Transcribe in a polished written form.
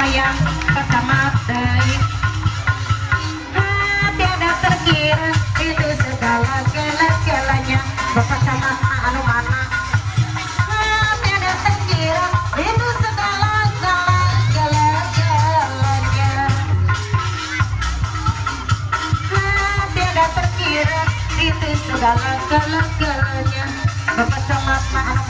sayang pertama deui. Tiada terkira itu segala gala-galanya Bapak sama anu mana. Tiada terkira itu segala gala-galanya. Tiada terkira itu segala gala-galanya Bapak